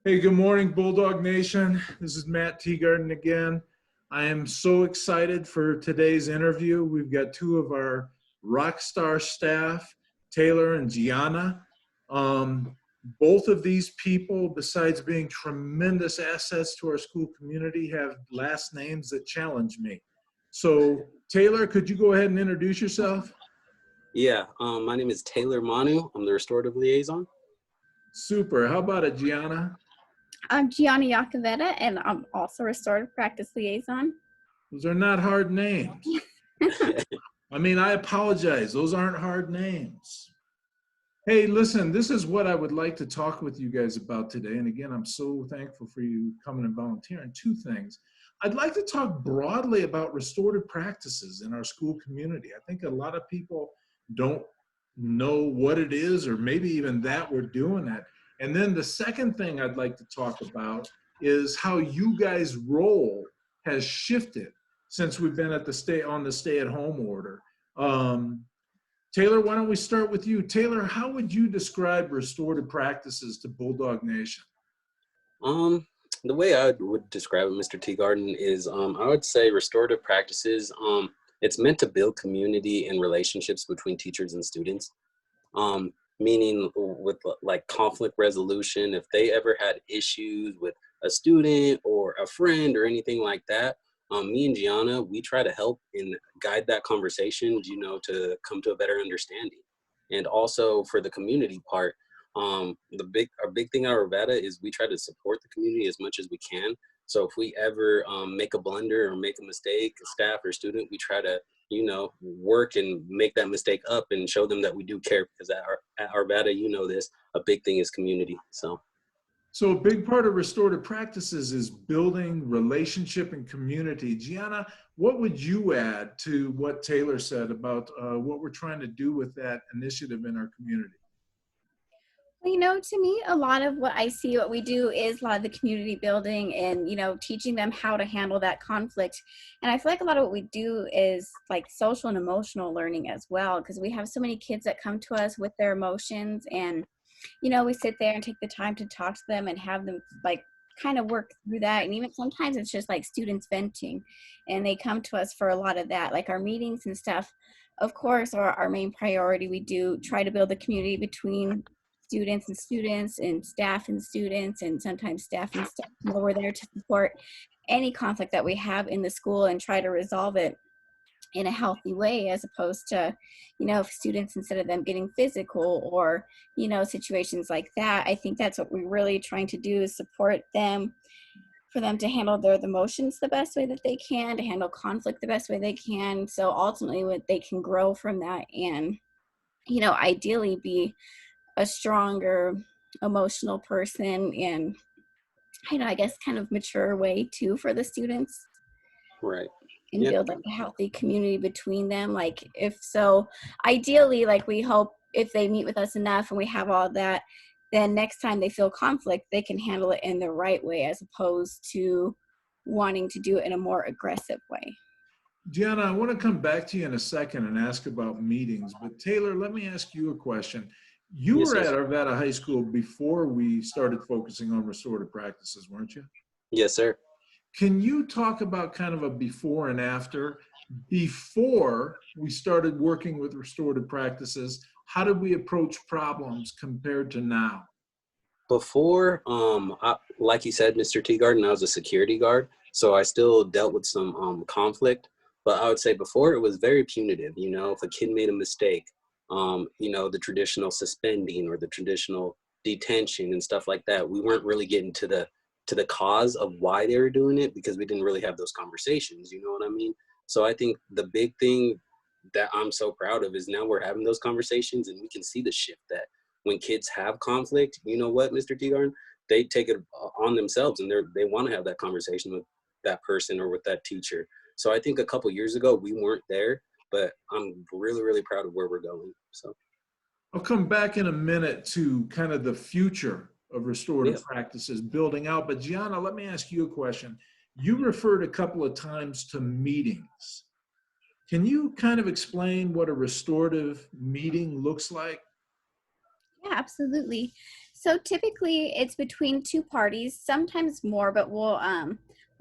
Hey, good morning, Bulldog Nation. This is Matt Teagarden again. I am so excited for today's interview. We've got two of our rock star staff, Taylor and Gionna. Both of these people, besides being tremendous assets to our school community, have last names that challenge me. So, Taylor, could you go ahead and introduce yourself? Yeah, my name is Taylor Maunu. I'm the restorative liaison. Super. How about it, Gionna? I'm Gionna Iacovetta, and I'm also restorative practice liaison. Those are not hard names. I mean, I apologize. Those aren't hard names. Hey, listen, this is what I would like to talk with you guys about today. And again, I'm so thankful for you coming and volunteering. Two things. I'd like to talk broadly about restorative practices in our school community. I think a lot of people don't know what it is, or maybe even that we're doing it. And then the second thing I'd like to talk about is how you guys' role has shifted since we've been at the stay-at-home order. Taylor, why don't we start with you? Taylor, how would you describe restorative practices to Bulldog Nation? The way I would describe it, Mr. Teagarden, is I would say restorative practices, it's meant to build community and relationships between teachers and students. Meaning with like conflict resolution, if they ever had issues with a student or a friend or anything like that, me and Gionna, we try to help and guide that conversation, to come to a better understanding. And also for the community part, our big thing at Iacovetta is we try to support the community as much as we can. So if we ever make a blunder or make a mistake, staff or student, we try to work and make that mistake up and show them that we do care, because at Iacovetta, this, a big thing is community. So a big part of restorative practices is building relationship and community. Gionna, what would you add to what Taylor said about what we're trying to do with that initiative in our community? Well, to me, a lot of what I see, what we do is a lot of the community building and, teaching them how to handle that conflict. And I feel like a lot of what we do is like social and emotional learning as well, because we have so many kids that come to us with their emotions, and, we sit there and take the time to talk to them and have them like kind of work through that. And even sometimes it's just like students venting, and they come to us for a lot of that, like our meetings and stuff. Of course, are our main priority. We do try to build a community between students and staff and students, and sometimes staff and staff. We're there to support any conflict that we have in the school and try to resolve it in a healthy way, as opposed to, if students, instead of them getting physical or, situations like that. I think that's what we're really trying to do, is support them, for them to handle their emotions the best way that they can, to handle conflict the best way they can. So ultimately what they can grow from that and, ideally be a stronger emotional person, and I guess kind of mature way too for the students. Right. And Yeah. build like a healthy community between them. Like if so, ideally, like we hope if they meet with us enough and we have all that, then next time they feel conflict, they can handle it in the right way, as opposed to wanting to do it in a more aggressive way. Gionna, I want to come back to you in a second and ask about meetings, but Taylor, let me ask you a question. You Yes, were sir. at Arvada High School before we started focusing on restorative practices, weren't you? Yes, sir. Can you talk about kind of a before and after? Before we started working with restorative practices, how did we approach problems compared to now? Before, like you said, Mr. Teagarden, I was a security guard, so I still dealt with some conflict. But I would say before, it was very punitive. If a kid made a mistake, the traditional suspending or the traditional detention and stuff like that. We weren't really getting to the cause of why they were doing it, because we didn't really have those conversations. You know what I mean? So I think the big thing that I'm so proud of is now we're having those conversations, and we can see the shift that when kids have conflict, you know what, Mr. Teagarden, they take it on themselves, and they want to have that conversation with that person or with that teacher. So I think a couple years ago we weren't there, but I'm really, really proud of where we're going. So I'll come back in a minute to kind of the future of restorative yeah. practices building out. But Gionna, let me ask you a question. You referred a couple of times to meetings. Can you kind of explain what a restorative meeting looks like? Yeah, absolutely. So typically it's between two parties, sometimes more, but we'll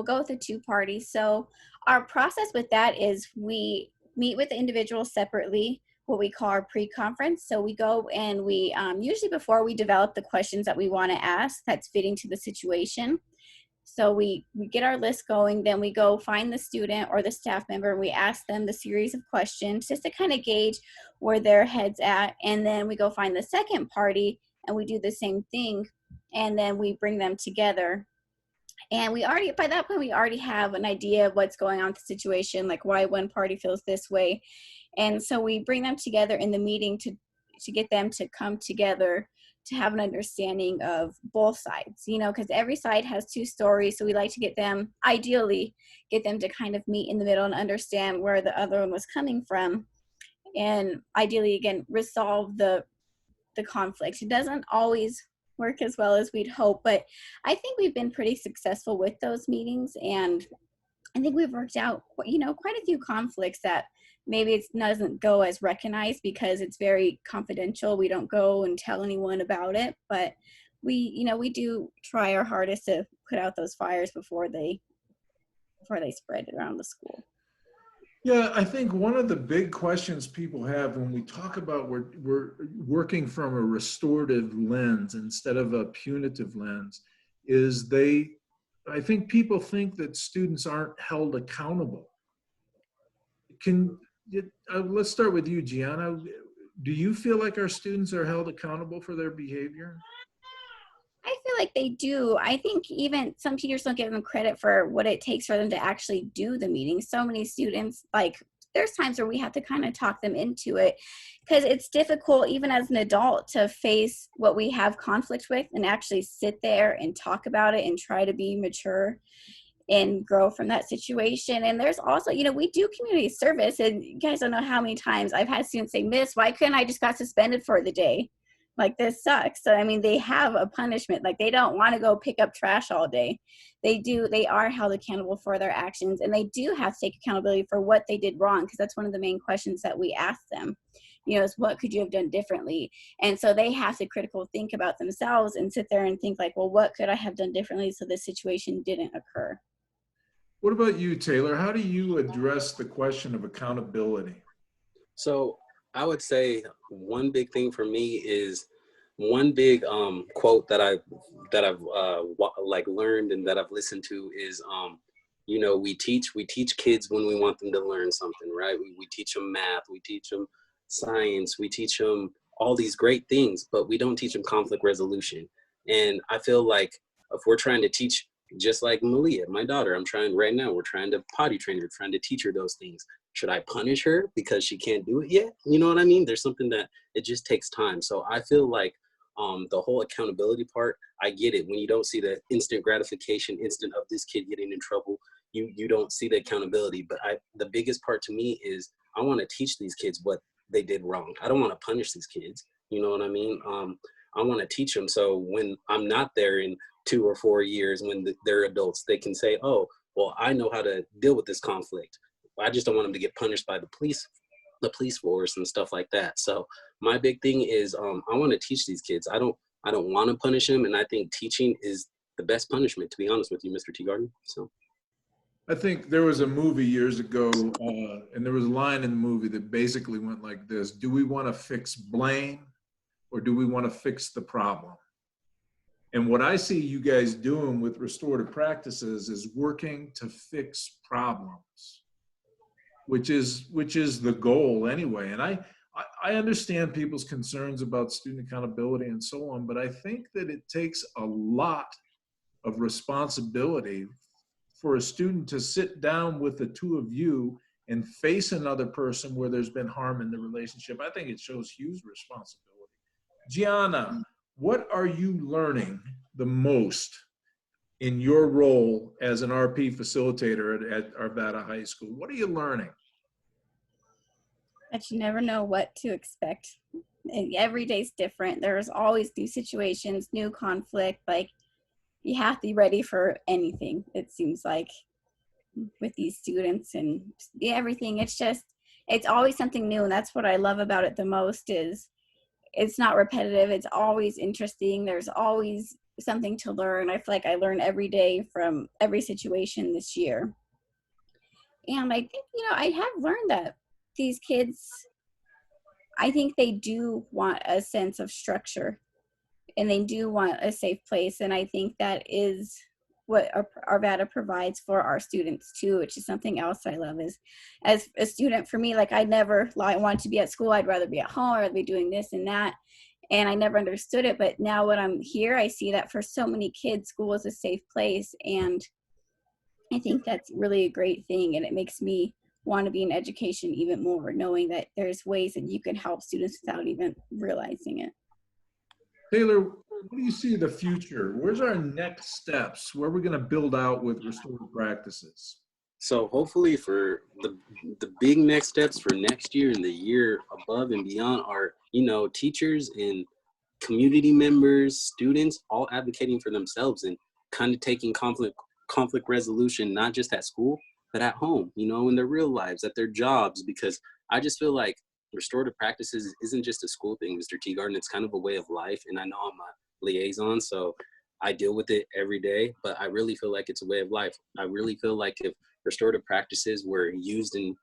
go with the two parties. So our process with that is we meet with the individuals separately, what we call our pre-conference. So we go and we usually before we develop the questions that we want to ask that's fitting to the situation. So we get our list going, then we go find the student or the staff member and we ask them the series of questions just to kind of gauge where their head's at. And then we go find the second party and we do the same thing. And then we bring them together. And we already, by that point, we already have an idea of what's going on with the situation, like why one party feels this way. And so we bring them together in the meeting to get them to come together to have an understanding of both sides, you know, because every side has two stories. So we like to get them, ideally, get them to kind of meet in the middle and understand where the other one was coming from. And ideally, again, resolve the conflict. It doesn't always work as well as we'd hope, but I think we've been pretty successful with those meetings. And I think we've worked out, you know, quite a few conflicts that maybe it doesn't go as recognized because it's very confidential. We don't go and tell anyone about it, but we, you know, we do try our hardest to put out those fires before they spread around the school. Yeah, I think one of the big questions people have when we talk about we're working from a restorative lens instead of a punitive lens is I think people think that students aren't held accountable. Let's start with you, Gionna. Do you feel like our students are held accountable for their behavior? I feel like they do. I think even some teachers don't give them credit for what it takes for them to actually do the meeting. So many students, like, there's times where we have to kind of talk them into it because it's difficult even as an adult to face what we have conflict with and actually sit there and talk about it and try to be mature and grow from that situation. And there's also, you know, we do community service, and you guys don't know how many times I've had students say, "Miss, why couldn't I just got suspended for the day? Like, this sucks." So I mean, they have a punishment. Like, they don't want to go pick up trash all day. They are held accountable for their actions, and they do have to take accountability for what they did wrong, because that's one of the main questions that we ask them, you know, is what could you have done differently? And so they have to critical think about themselves and sit there and think like, well, what could I have done differently so this situation didn't occur? What about you, Taylor? How do you address the question of accountability? So I would say one big thing for me is one big quote that I've like learned and that I've listened to is you know, we teach kids when we want them to learn something, right? We teach them math, we teach them science, we teach them all these great things, but we don't teach them conflict resolution. And I feel like if we're trying to teach, just like Malia, my daughter, we're trying to potty train her, trying to teach her those things. Should I punish her because she can't do it yet? You know what I mean? There's something that it just takes time. So I feel like the whole accountability part, I get it. When you don't see the instant gratification, instant of this kid getting in trouble, you don't see the accountability. But the biggest part to me is I want to teach these kids what they did wrong. I don't want to punish these kids. You know what I mean? I want to teach them so when I'm not there in 2 or 4 years, when they're adults, they can say, oh, well, I know how to deal with this conflict. I just don't want them to get punished by the police force and stuff like that. So my big thing is I want to teach these kids. I don't want to punish them, and I think teaching is the best punishment, to be honest with you, Mr. Teagarden. So I think there was a movie years ago, and there was a line in the movie that basically went like this: do we want to fix blame, or do we want to fix the problem? And what I see you guys doing with restorative practices is working to fix problems, which is the goal anyway. And I understand people's concerns about student accountability and so on, but I think that it takes a lot of responsibility for a student to sit down with the two of you and face another person where there's been harm in the relationship. I think it shows huge responsibility. Gionna, what are you learning the most in your role as an RP facilitator at Arvada High School? What are you learning? That you never know what to expect. And every day's different. There's always new situations, new conflict. Like, you have to be ready for anything, it seems like, with these students and everything. It's always something new. And that's what I love about it the most is it's not repetitive. It's always interesting. There's always something to learn. I feel like I learn every day from every situation this year. And I think, I have learned that these kids, I think they do want a sense of structure and they do want a safe place. And I think that is what Arvada provides for our students too, which is something else I love. Is as a student, for me, like I never want to be at school. I'd rather be at home, or I'd be doing this and that. And I never understood it. But now when I'm here, I see that for so many kids, school is a safe place. And I think that's really a great thing. And it makes me want to be in education even more, knowing that there's ways that you can help students without even realizing it. Taylor, what do you see the future? Where's our next steps? Where are we going to build out with restorative practices? So hopefully for the big next steps for next year and the year above and beyond are, teachers and community members, students, all advocating for themselves and kind of taking conflict resolution, not just at school, but at home, in their real lives, at their jobs, because I just feel like restorative practices isn't just a school thing, Mr. Teagarden. It's kind of a way of life. And I know I'm a liaison, so I deal with it every day, but I really feel like it's a way of life. I really feel like if restorative practices were used in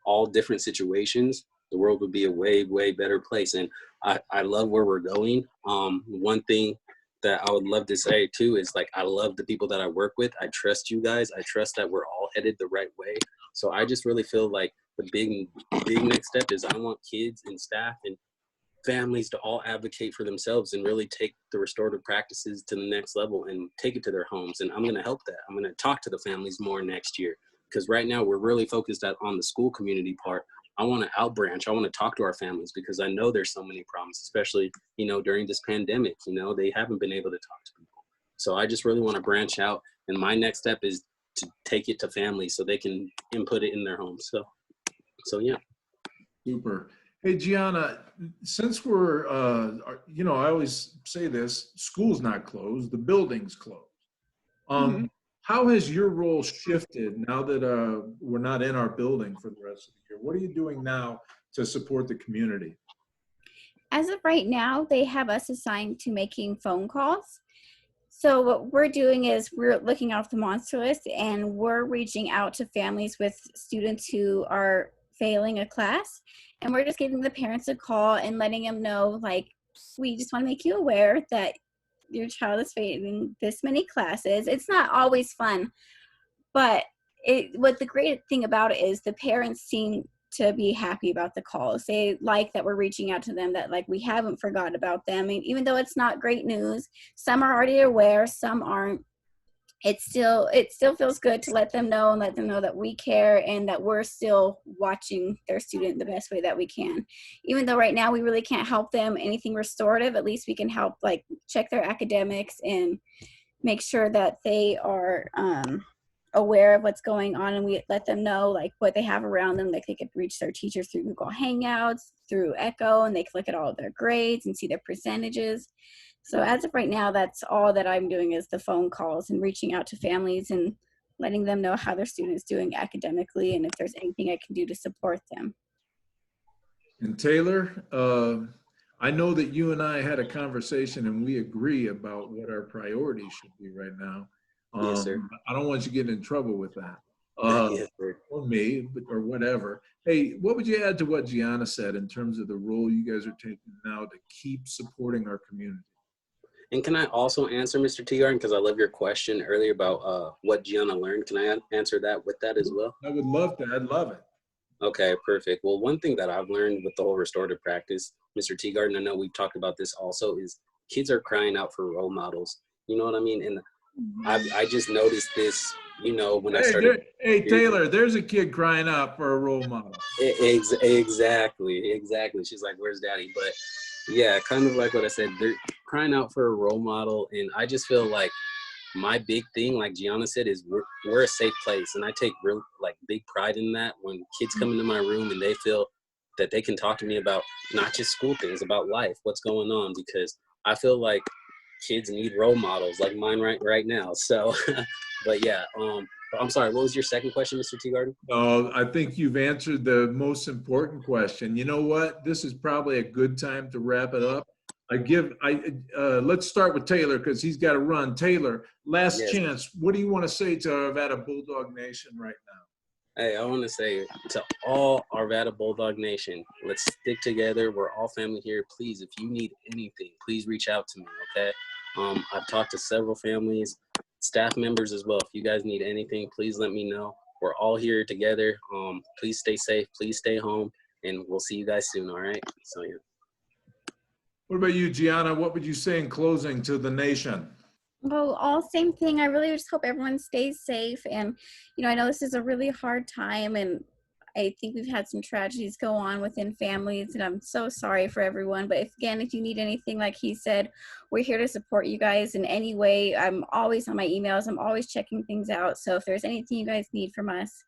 all different situations, the world would be a way, way better place. And I love where we're going. One thing that I would love to say too is like, I love the people that I work with. I trust you guys. I trust that we're all headed the right way. So I just really feel like the big next step is I want kids and staff and families to all advocate for themselves and really take the restorative practices to the next level and take it to their homes. And I'm going to help that. I'm going to talk to the families more next year, because right now we're really focused on the school community part. I want to outbranch. I want to talk to our families because I know there's so many problems, especially, during this pandemic, they haven't been able to talk to people. So I just really want to branch out. And my next step is to take it to families so they can input it in their homes. So yeah. Super. Hey, Gionna, since we're, I always say this, school's not closed, the building's closed. How has your role shifted now that we're not in our building for the rest of the year? What are you doing now to support the community? As of right now, they have us assigned to making phone calls. So what we're doing is we're looking off the monster list and we're reaching out to families with students who are failing a class. And we're just giving the parents a call and letting them know, like, we just want to make you aware that your child is failing this many classes. It's not always fun, but what the great thing about it is the parents seem to be happy about the calls. They like that we're reaching out to them, that like we haven't forgotten about them. And even though it's not great news, some are already aware, some aren't. It still feels good to let them know and let them know that we care and that we're still watching their student the best way that we can. Even though right now we really can't help them anything restorative, at least we can help like check their academics and make sure that they are aware of what's going on, and we let them know like what they have around them. Like they could reach their teachers through Google Hangouts, through Echo, and they can look at all of their grades and see their percentages. So as of right now, that's all that I'm doing is the phone calls and reaching out to families and letting them know how their students doing academically and if there's anything I can do to support them. And Taylor, I know that you and I had a conversation and we agree about what our priorities should be right now. Yes, sir. I don't want you to get in trouble with that. Yes, sir. Or me, or whatever. Hey, what would you add to what Gionna said in terms of the role you guys are taking now to keep supporting our community? And can I also answer, Mr. Teagarden, because I love your question earlier about what Gionna learned. Can I answer that with that as well? I would love to. I'd love it. Okay, perfect. Well, one thing that I've learned with the whole restorative practice, Mr. Teagarden, I know we've talked about this also, is kids are crying out for role models. You know what I mean? And I just noticed this, when I started. Hey, Taylor, there's a kid crying out for a role model. Exactly. She's like, where's daddy? But yeah, kind of like what I said, they're crying out for a role model. And I just feel like my big thing, like Gionna said, is we're a safe place. And I take real big pride in that when kids come into my room and they feel that they can talk to me about not just school things, about life, what's going on, because I feel like kids need role models like mine right now. So, but yeah, I'm sorry, what was your second question, Mr. Teagarden? No, I think you've answered the most important question. You know what? This is probably a good time to wrap it up. Let's start with Taylor because he's got to run. Taylor, last Yes. chance. What do you want to say to Arvada Bulldog Nation right now? Hey, I want to say to all Arvada Bulldog Nation, let's stick together. We're all family here. Please, if you need anything, please reach out to me, okay? I've talked to several families, staff members as well. If you guys need anything, please let me know. We're all here together. Please stay safe. Please stay home, and we'll see you guys soon, all right? So, yeah. What about you, Gionna? What would you say in closing to the nation? Well, all same thing. I really just hope everyone stays safe. And, I know this is a really hard time, and I think we've had some tragedies go on within families, and I'm so sorry for everyone. But if you need anything, like he said, we're here to support you guys in any way. I'm always on my emails. I'm always checking things out. So if there's anything you guys need from us,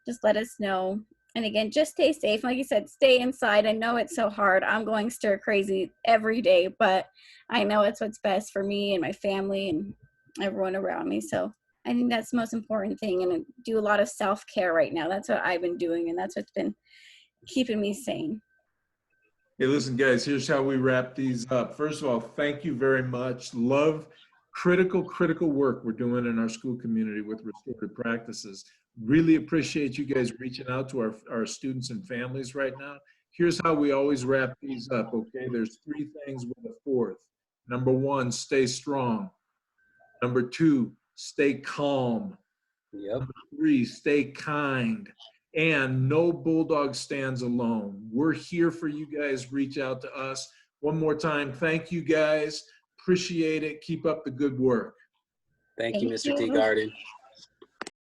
just let us know. And again, just stay safe. Like you said, stay inside. I know it's so hard. I'm going stir crazy every day, but I know it's what's best for me and my family and everyone around me. So I think that's the most important thing. And I do a lot of self-care right now. That's what I've been doing, and that's what's been keeping me sane. Hey, listen, guys, here's how we wrap these up. First of all, thank you very much. Love critical work we're doing in our school community with restorative practices. Really appreciate you guys reaching out to our students and families right now. Here's how we always wrap these up, okay? There's 3 things with a 4th. Number 1, stay strong. Number 2, stay calm. Yep. Number 3, stay kind. And no Bulldog stands alone. We're here for you guys. Reach out to us. One more time, thank you guys. Appreciate it. Keep up the good work. Thank you, Mr. Teagarden.